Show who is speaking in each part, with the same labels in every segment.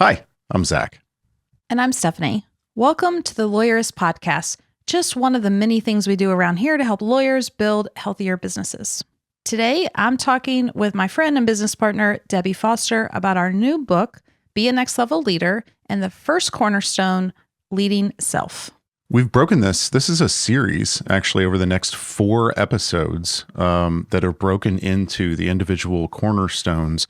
Speaker 1: Hi, I'm Zach.
Speaker 2: And I'm Stephanie. Welcome to the Lawyerist Podcast, just one of the many things we do around here to help lawyers build healthier businesses. Today, I'm talking with my friend and business partner, Debbie Foster, about our new book, Be a Next Level Leader, and the first cornerstone, Leading Self.
Speaker 1: We've broken this. This is a series, actually, over the next 4 episodes that are broken into the individual cornerstones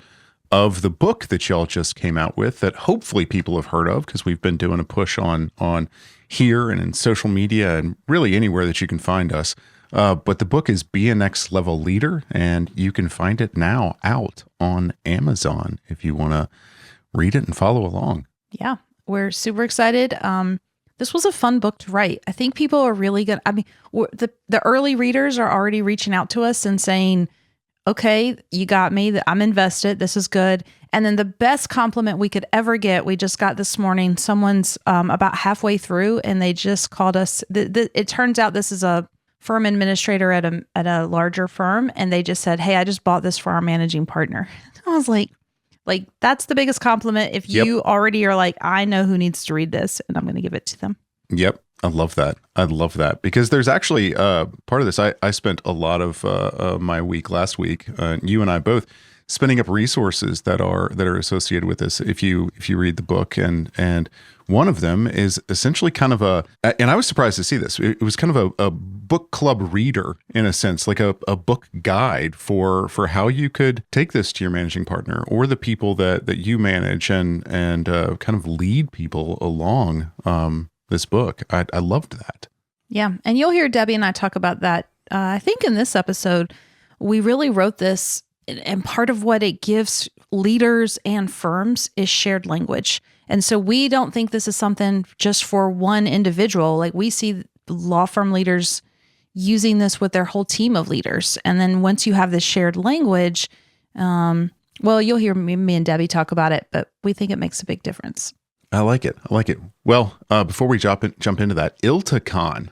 Speaker 1: of the book that y'all just came out with that hopefully people have heard of, because we've been doing a push on here and in social media and really anywhere that you can find us. But the book is Be a Next Level Leader, and you can find it now out on Amazon if you want to read it and follow along.
Speaker 2: Yeah, we're super excited. This was a fun book to write. I think people are really good. I mean, the early readers are already reaching out to us and saying, okay, you got me. I'm invested. This is good. And then the best compliment we could ever get, we just got this morning. Someone's about halfway through, and they just called us. It turns out this is a firm administrator at a larger firm, and they just said, "Hey, I just bought this for our managing partner." I was like that's the biggest compliment. If you already are like, I know who needs to read this, and I'm going to give it to them.
Speaker 1: Yep. I love that because there's actually part of this. I spent a lot of my week last week, you and I both, spinning up resources that are associated with this. If you read the book, and one of them is essentially kind of and I was surprised to see this. It was kind of a book club reader in a sense, like a book guide for how you could take this to your managing partner or the people that you manage and kind of lead people along. This book. I loved that.
Speaker 2: Yeah. And you'll hear Debbie and I talk about that. I think in this episode, we really wrote this, and part of what it gives leaders and firms is shared language. And so we don't think this is something just for one individual. Like, we see law firm leaders using this with their whole team of leaders. And then once you have this shared language, well, you'll hear me and Debbie talk about it, but we think it makes a big difference.
Speaker 1: I like it. Well, before we jump into that, ILTACon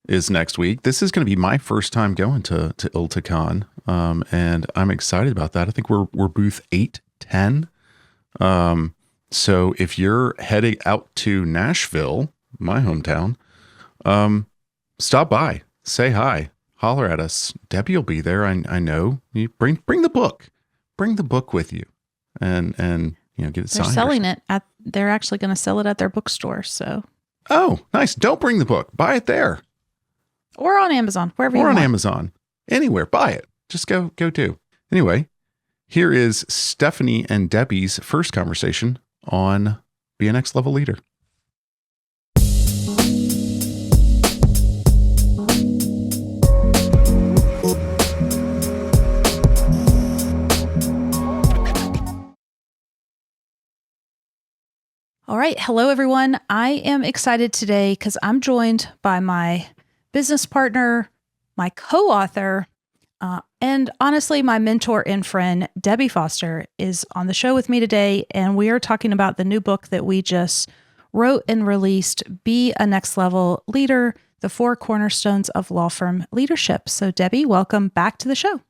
Speaker 1: is next week. This is going to be my first time going to ILTACon, and I'm excited about that. I think we're booth 810. So if you're heading out to Nashville, my hometown, stop by, say hi, holler at us. Debbie will be there. I know. You bring the book. Bring the book with you, and get it signed.
Speaker 2: They're selling it they're actually going to sell it at their bookstore. So.
Speaker 1: Oh, nice. Don't bring the book. Buy it there.
Speaker 2: Or on Amazon, wherever you want.
Speaker 1: Or on Amazon. Anywhere. Buy it. Just go do. Anyway, here is Stephanie and Debbie's first conversation on Be a Next Level Leader.
Speaker 2: All right. Hello, everyone. I am excited today because I'm joined by my business partner, my co-author, and honestly, my mentor and friend, Debbie Foster, is on the show with me today. And we are talking about the new book that we just wrote and released, Be a Next Level Leader, the 4 cornerstones of law firm leadership. So Debbie, welcome back to the show.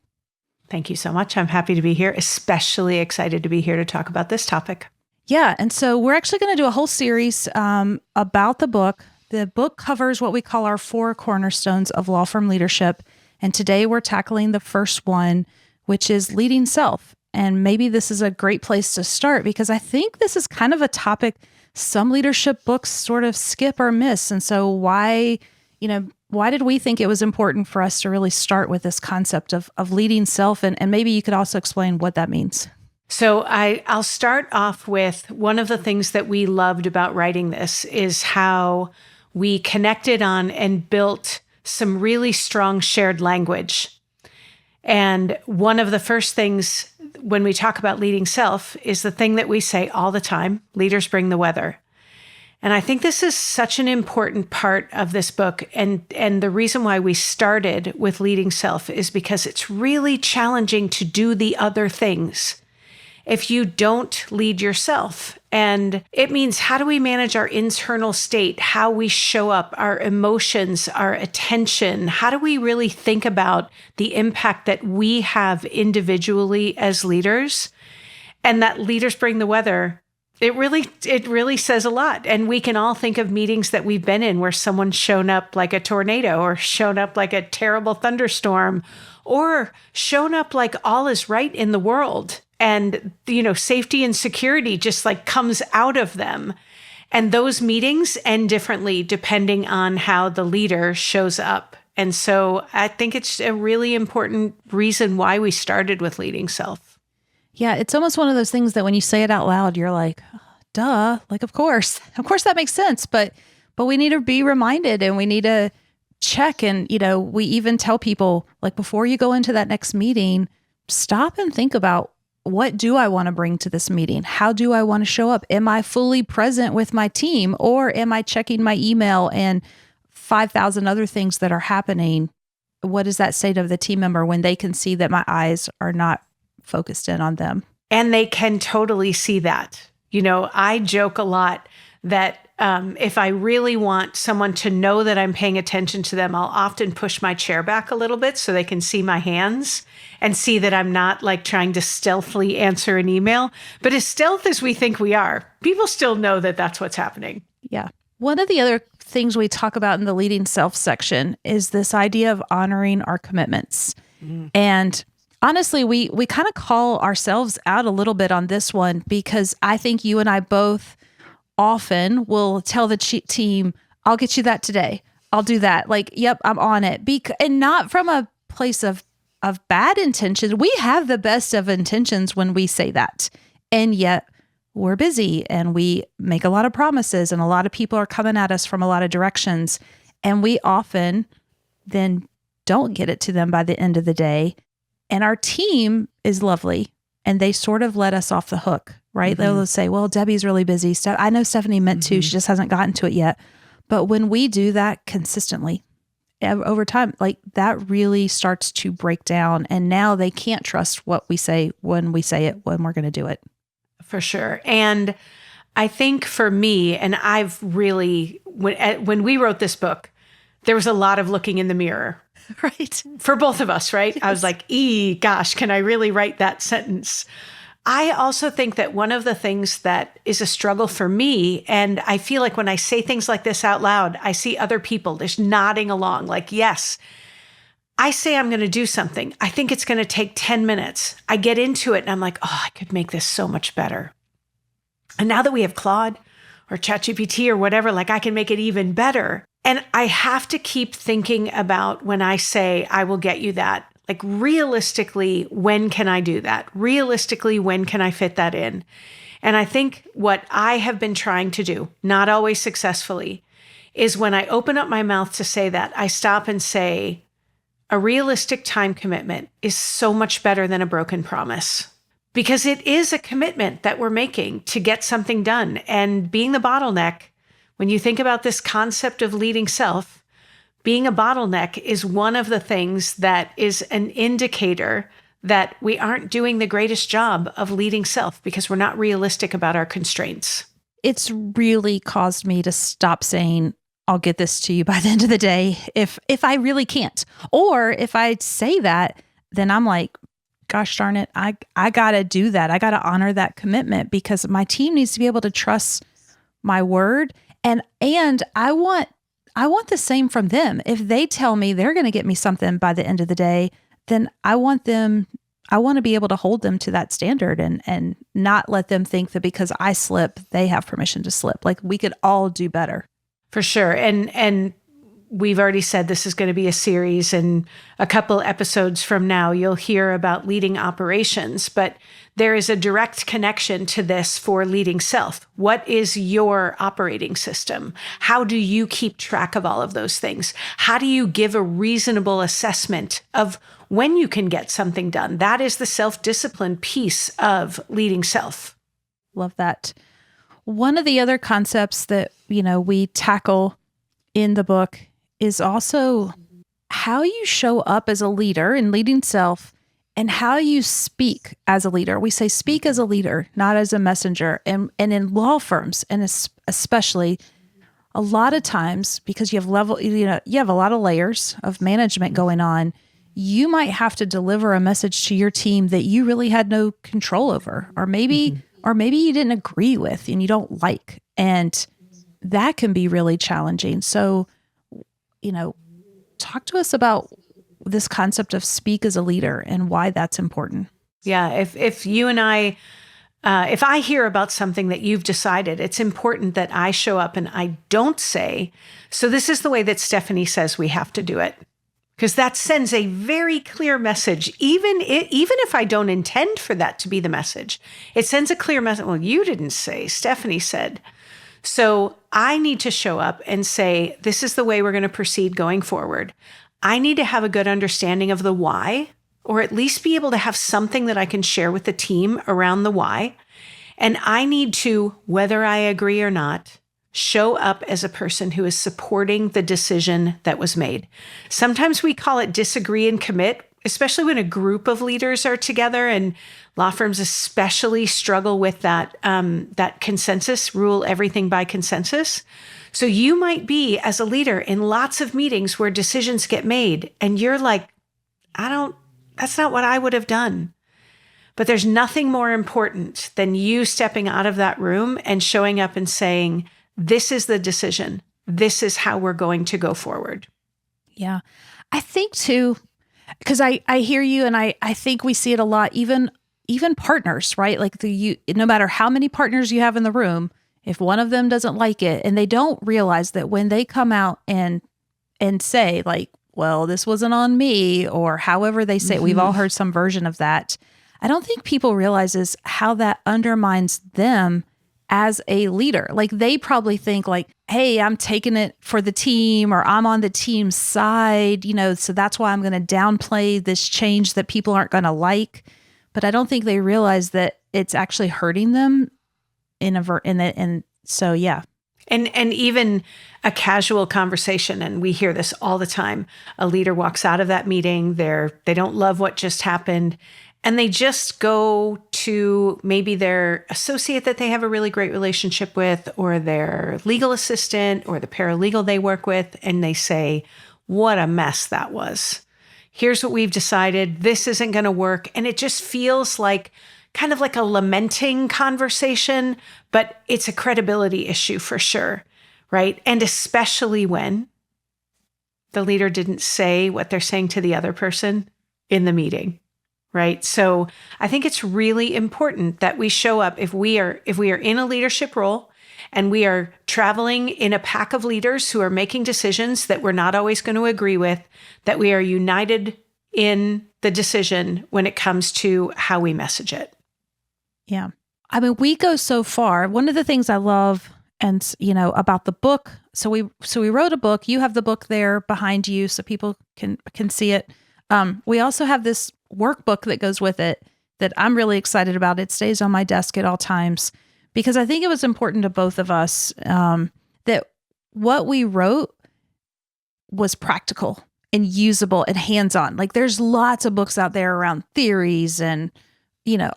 Speaker 3: Thank you so much. I'm happy to be here, especially excited to be here to talk about this topic.
Speaker 2: Yeah. And so we're actually going to do a whole series about the book. The book covers what we call our 4 cornerstones of law firm leadership. And today we're tackling the first one, which is leading self. And maybe this is a great place to start because I think this is kind of a topic some leadership books sort of skip or miss. And so why did we think it was important for us to really start with this concept of leading self? And maybe you could also explain what that means.
Speaker 3: So I'll start off with one of the things that we loved about writing this is how we connected on and built some really strong shared language. And one of the first things when we talk about leading self is the thing that we say all the time, leaders bring the weather. And I think this is such an important part of this book. And the reason why we started with leading self is because it's really challenging to do the other things if you don't lead yourself. And it means, how do we manage our internal state, how we show up, our emotions, our attention? How do we really think about the impact that we have individually as leaders? And that leaders bring the weather, It really says a lot. And we can all think of meetings that we've been in where someone's shown up like a tornado or shown up like a terrible thunderstorm or shown up like all is right in the world. And, safety and security just like comes out of them. And those meetings end differently depending on how the leader shows up. And so I think it's a really important reason why we started with leading self.
Speaker 2: Yeah, it's almost one of those things that when you say it out loud, you're like, duh, like, of course that makes sense. But we need to be reminded and we need to check. And, we even tell people, like, before you go into that next meeting, stop and think about, what do I want to bring to this meeting? How do I want to show up? Am I fully present with my team, or am I checking my email and 5,000 other things that are happening? What does that say to the team member when they can see that my eyes are not focused in on them?
Speaker 3: And they can totally see that. I joke a lot that if I really want someone to know that I'm paying attention to them, I'll often push my chair back a little bit so they can see my hands and see that I'm not like trying to stealthily answer an email. But as stealth as we think we are, people still know that that's what's happening.
Speaker 2: Yeah. One of the other things we talk about in the leading self section is this idea of honoring our commitments. And honestly, we kind of call ourselves out a little bit on this one, because I think you and I both often will tell the team, I'll get you that today. I'll do that. Like, yep, I'm on it. And not from a place of bad intentions. We have the best of intentions when we say that. And yet we're busy and we make a lot of promises and a lot of people are coming at us from a lot of directions. And we often then don't get it to them by the end of the day. And our team is lovely and they sort of let us off the hook, right? Mm-hmm. They'll say, well, Debbie's really busy. I know Stephanie meant to, she just hasn't gotten to it yet. But when we do that consistently over time, like, that really starts to break down. And now they can't trust what we say when we say it, when we're going to do it.
Speaker 3: For sure. And I think for me, and I've really, when we wrote this book, there was a lot of looking in the mirror.
Speaker 2: Right.
Speaker 3: For both of us, right? Yes. I was like, gosh, can I really write that sentence? I also think that one of the things that is a struggle for me, and I feel like when I say things like this out loud, I see other people just nodding along like, yes, I say I'm going to do something. I think it's going to take 10 minutes. I get into it and I'm like, I could make this so much better. And now that we have Claude or ChatGPT or whatever, like, I can make it even better. And I have to keep thinking about when I say, I will get you that, like, realistically, when can I do that? Realistically, when can I fit that in? And I think what I have been trying to do, not always successfully, is when I open up my mouth to say that, I stop and say, a realistic time commitment is so much better than a broken promise. Because it is a commitment that we're making to get something done. And being the bottleneck, when you think about this concept of leading self, being a bottleneck is one of the things that is an indicator that we aren't doing the greatest job of leading self because we're not realistic about our constraints.
Speaker 2: It's really caused me to stop saying, I'll get this to you by the end of the day if I really can't. Or if I say that, then I'm like, gosh darn it, I got to do that. I got to honor that commitment because my team needs to be able to trust my word. And I want the same from them. If they tell me they're going to get me something by the end of the day, then I want to be able to hold them to that standard and not let them think that because I slip, they have permission to slip. Like, we could all do better.
Speaker 3: For sure. And we've already said this is going to be a series, and a couple episodes from now, you'll hear about leading operations, but there is a direct connection to this for leading self. What is your operating system? How do you keep track of all of those things? How do you give a reasonable assessment of when you can get something done? That is the self-discipline piece of leading self.
Speaker 2: Love that. One of the other concepts that, we tackle in the book is also how you show up as a leader in leading self and how you speak as a leader. We say speak as a leader, not as a messenger. And in law firms, and especially a lot of times, because you have a lot of layers of management going on, you might have to deliver a message to your team that you really had no control over, or maybe or maybe you didn't agree with and you don't like. And that can be really challenging. So, talk to us about this concept of speak as a leader and why that's important.
Speaker 3: Yeah. If you and I, if I hear about something that you've decided, it's important that I show up and I don't say, so this is the way that Stephanie says we have to do it. Because that sends a very clear message, even if I don't intend for that to be the message. It sends a clear message. Well, you didn't say, Stephanie said. So I need to show up and say, this is the way we're going to proceed going forward. I need to have a good understanding of the why, or at least be able to have something that I can share with the team around the why. And I need to, whether I agree or not, show up as a person who is supporting the decision that was made. Sometimes we call it disagree and commit, especially when a group of leaders are together, and law firms especially struggle with that consensus, rule everything by consensus. So you might be, as a leader, in lots of meetings where decisions get made, and you're like, that's not what I would have done. But there's nothing more important than you stepping out of that room and showing up and saying, this is the decision. This is how we're going to go forward.
Speaker 2: Yeah. I think too, because I hear you, and I think we see it a lot, even partners, right? Like no matter how many partners you have in the room, if one of them doesn't like it, and they don't realize that when they come out and say like, well, this wasn't on me, or however they say it, we've all heard some version of that. I don't think people realizes how that undermines them as a leader. Like they probably think like, hey, I'm taking it for the team, or I'm on the team's side, so that's why I'm going to downplay this change that people aren't going to like. But I don't think they realize that it's actually hurting them and so, yeah.
Speaker 3: And even a casual conversation, and we hear this all the time. A leader walks out of that meeting, they don't love what just happened, and they just go to maybe their associate that they have a really great relationship with, or their legal assistant, or the paralegal they work with, and they say, what a mess that was. Here's what we've decided. This isn't going to work. And it just feels like kind of like a lamenting conversation, but it's a credibility issue for sure, right? And especially when the leader didn't say what they're saying to the other person in the meeting, right? So I think it's really important that we show up if we are in a leadership role and we are traveling in a pack of leaders who are making decisions that we're not always going to agree with, that we are united in the decision when it comes to how we message it.
Speaker 2: Yeah. I mean, we go so far. One of the things I love about the book. So we wrote a book. You have the book there behind you so people can see it. We also have this workbook that goes with it that I'm really excited about. It stays on my desk at all times because I think it was important to both of us that what we wrote was practical and usable and hands-on. Like there's lots of books out there around theories and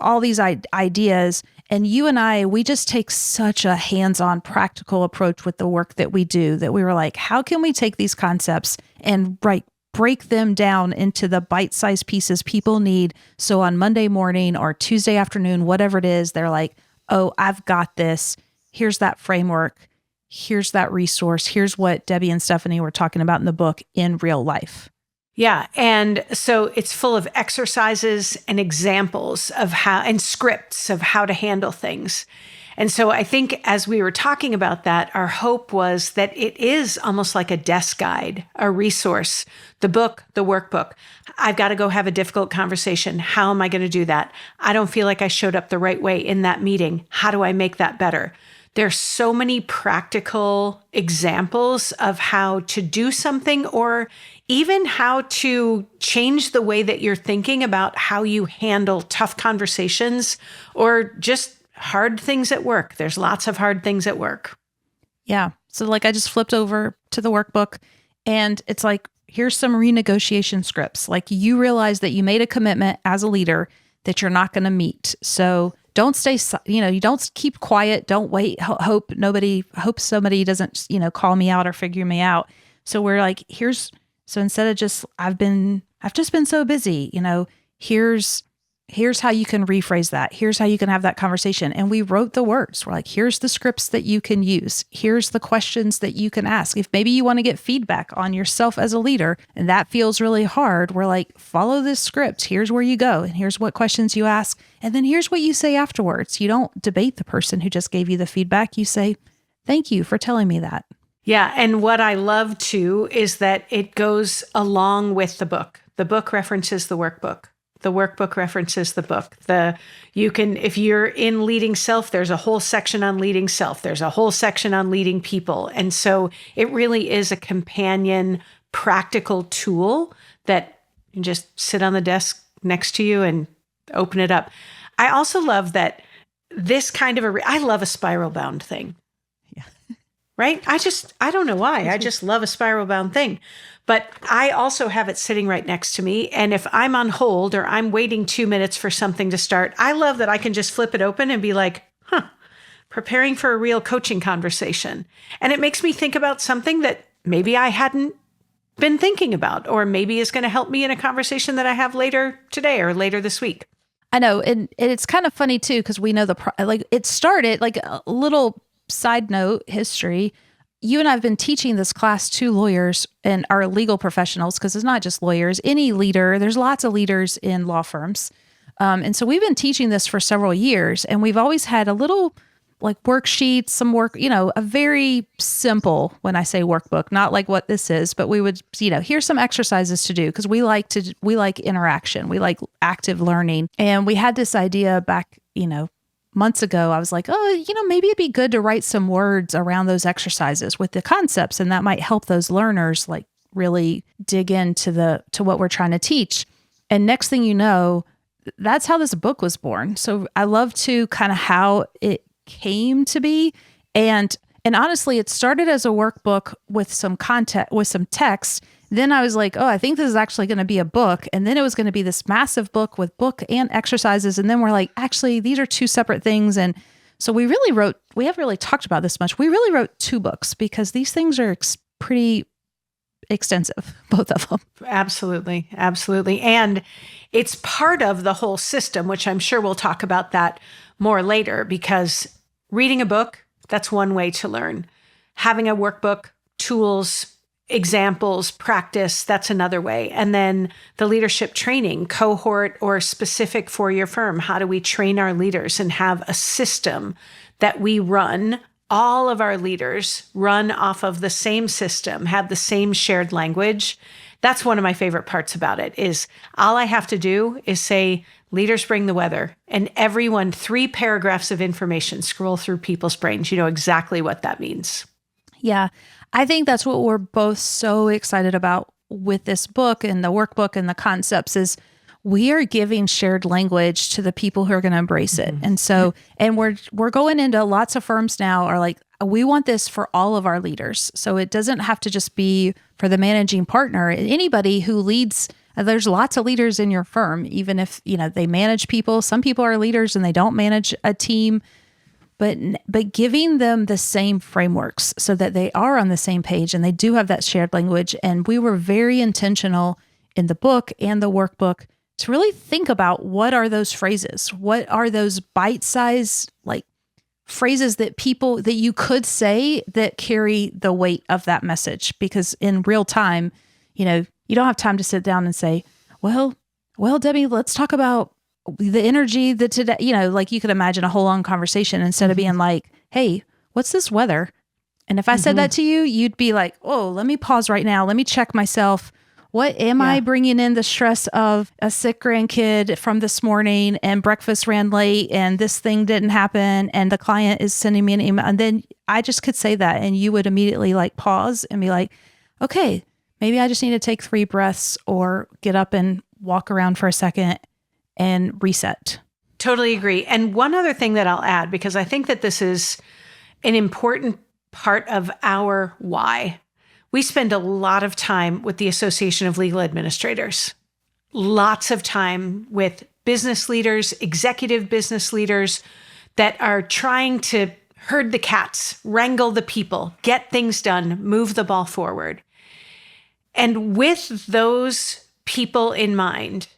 Speaker 2: all these ideas. And you and I, we just take such a hands-on practical approach with the work that we do that we were like, how can we take these concepts and break them down into the bite-sized pieces people need? So on Monday morning or Tuesday afternoon, whatever it is, they're like, oh, I've got this. Here's that framework. Here's that resource. Here's what Debbie and Stephanie were talking about in the book in real life.
Speaker 3: Yeah. And so it's full of exercises and examples of how, and scripts of how to handle things. And so I think as we were talking about that, our hope was that it is almost like a desk guide, a resource, the book, the workbook. I've got to go have a difficult conversation. How am I going to do that? I don't feel like I showed up the right way in that meeting. How do I make that better? There's so many practical examples of how to do something, or even how to change the way that you're thinking about how you handle tough conversations or just hard things at work. There's lots of hard things at work.
Speaker 2: Yeah. So I just flipped over to the workbook and it's like, here's some renegotiation scripts. Like you realize that you made a commitment as a leader that you're not going to meet. So don't stay, you don't keep quiet. Don't wait. Hope somebody doesn't, call me out or figure me out. So we're like, so instead of just, I've just been so busy, here's here's how you can rephrase that. Here's how you can have that conversation. And we wrote the words. We're like, here's the scripts that you can use. Here's the questions that you can ask. If maybe you want to get feedback on yourself as a leader and that feels really hard, we're like, follow this script. Here's where you go. And here's what questions you ask. And then here's what you say afterwards. You don't debate the person who just gave you the feedback. You say, thank you for telling me that.
Speaker 3: Yeah. And what I love too is that it goes along with the book. The book references the workbook. The workbook references the book. If you're in leading self, there's a whole section on leading self. There's a whole section on leading people. And so it really is a companion, practical tool that you just sit on the desk next to you and open it up. I also love that this kind of I love a spiral bound thing.
Speaker 2: Yeah.
Speaker 3: Right? I don't know why. I just love a spiral bound thing. But I also have it sitting right next to me. And if I'm on hold or I'm waiting 2 minutes for something to start, I love that I can just flip it open and be like, preparing for a real coaching conversation. And it makes me think about something that maybe I hadn't been thinking about, or maybe is going to help me in a conversation that I have later today or later this week.
Speaker 2: I know. And it's kind of funny too, because we know it started like a little side note history. You and I have been teaching this class to lawyers and our legal professionals, because it's not just lawyers, any leader. There's lots of leaders in law firms. And so we've been teaching this for several years, and we've always had a little like worksheets, some work, a very simple, when I say workbook, not like what this is, but we would, here's some exercises to do, because we like interaction. We like active learning. And we had this idea back, months ago. I was like, maybe it'd be good to write some words around those exercises with the concepts, and that might help those learners like really dig into what we're trying to teach. And next thing you know, that's how this book was born. So I love to kind of how it came to be. And honestly, it started as a workbook with some content, with some text. Then I was like, I think this is actually going to be a book. And then it was going to be this massive book with book and exercises. And then we're like, actually, these are two separate things. And so we haven't really talked about this much. We really wrote 2 books because these things are pretty extensive, both of them.
Speaker 3: Absolutely. Absolutely. And it's part of the whole system, which I'm sure we'll talk about that more later, because reading a book, that's one way to learn. Having a workbook, tools, examples, practice, that's another way. And then the leadership training, cohort or specific for your firm. How do we train our leaders and have a system that we run? All of our leaders run off of the same system, have the same shared language. That's one of my favorite parts about it, is all I have to do is say, leaders bring the weather, and everyone, 3 paragraphs of information scroll through people's brains. You know exactly what that means.
Speaker 2: Yeah. I think that's what we're both so excited about with this book and the workbook and the concepts is we are giving shared language to the people who are going to embrace it. And so, and we're going into lots of firms now are like, we want this for all of our leaders. So it doesn't have to just be for the managing partner. Anybody who leads, there's lots of leaders in your firm, even if, they manage people. Some people are leaders and they don't manage a team. But giving them the same frameworks so that they are on the same page and they do have that shared language. And we were very intentional in the book and the workbook to really think about what are those phrases? What are those bite-sized phrases that you could say that carry the weight of that message? Because in real time, you don't have time to sit down and say, well, Debbie, let's talk about the energy that today, you could imagine a whole long conversation instead of being like, hey, what's this weather? And if I said that to you, you'd be like, oh, let me pause right now. Let me check myself. What am I bringing in the stress of a sick grandkid from this morning and breakfast ran late and this thing didn't happen and the client is sending me an email. And then I just could say that and you would immediately pause and be like, okay, maybe I just need to take 3 breaths or get up and walk around for a second and reset.
Speaker 3: Totally agree. And one other thing that I'll add, because I think that this is an important part of our why. We spend a lot of time with the Association of Legal Administrators, lots of time with business leaders, executive business leaders that are trying to herd the cats, wrangle the people, get things done, move the ball forward. And with those people in mind,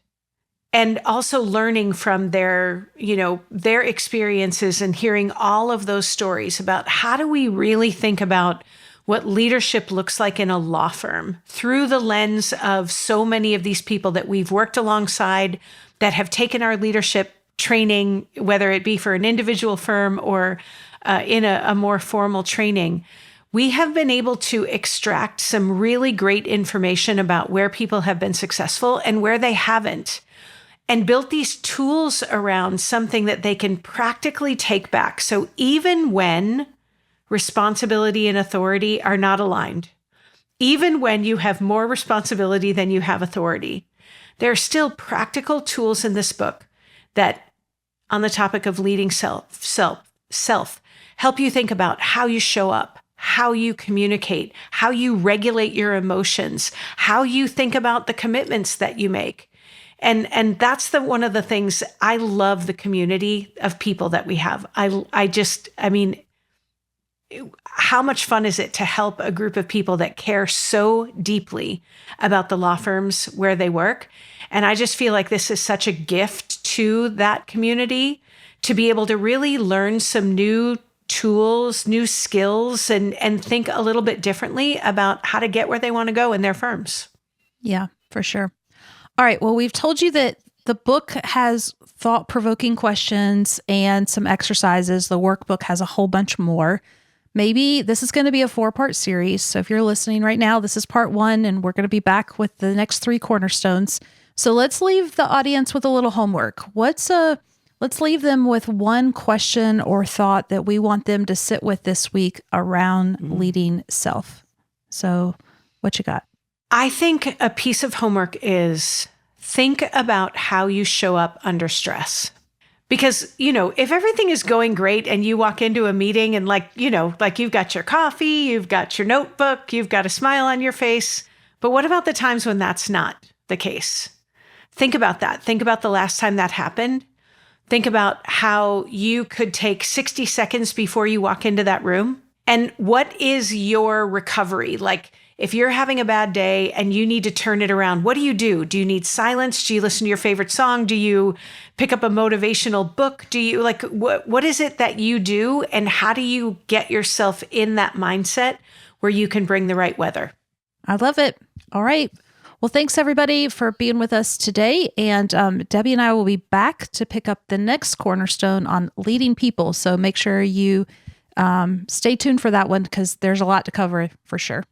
Speaker 3: and also learning from their experiences and hearing all of those stories about how do we really think about what leadership looks like in a law firm through the lens of so many of these people that we've worked alongside that have taken our leadership training, whether it be for an individual firm or in a more formal training. We have been able to extract some really great information about where people have been successful and where they haven't, and built these tools around something that they can practically take back. So even when responsibility and authority are not aligned, even when you have more responsibility than you have authority, there are still practical tools in this book that, on the topic of leading self, help you think about how you show up, how you communicate, how you regulate your emotions, how you think about the commitments that you make. And that's one of the things I love, the community of people that we have. I mean, how much fun is it to help a group of people that care so deeply about the law firms where they work? And I just feel like this is such a gift to that community to be able to really learn some new tools, new skills, and think a little bit differently about how to get where they want to go in their firms.
Speaker 2: Yeah, for sure. All right. Well, we've told you that the book has thought-provoking questions and some exercises. The workbook has a whole bunch more. Maybe this is going to be a 4-part series. So if you're listening right now, this is part 1, and we're going to be back with the next 3 cornerstones. So let's leave the audience with a little homework. Let's leave them with one question or thought that we want them to sit with this week around leading self. So what you got?
Speaker 3: I think a piece of homework is think about how you show up under stress. Because, if everything is going great and you walk into a meeting and like you've got your coffee, you've got your notebook, you've got a smile on your face. But what about the times when that's not the case? Think about that. Think about the last time that happened. Think about how you could take 60 seconds before you walk into that room. And what is your recovery? Like, if you're having a bad day and you need to turn it around, what do you do? Do you need silence? Do you listen to your favorite song? Do you pick up a motivational book? Do you what is it that you do? And how do you get yourself in that mindset where you can bring the right weather?
Speaker 2: I love it. All right. Well, thanks everybody for being with us today. And Debbie and I will be back to pick up the next cornerstone on leading people. So make sure you stay tuned for that one because there's a lot to cover for sure.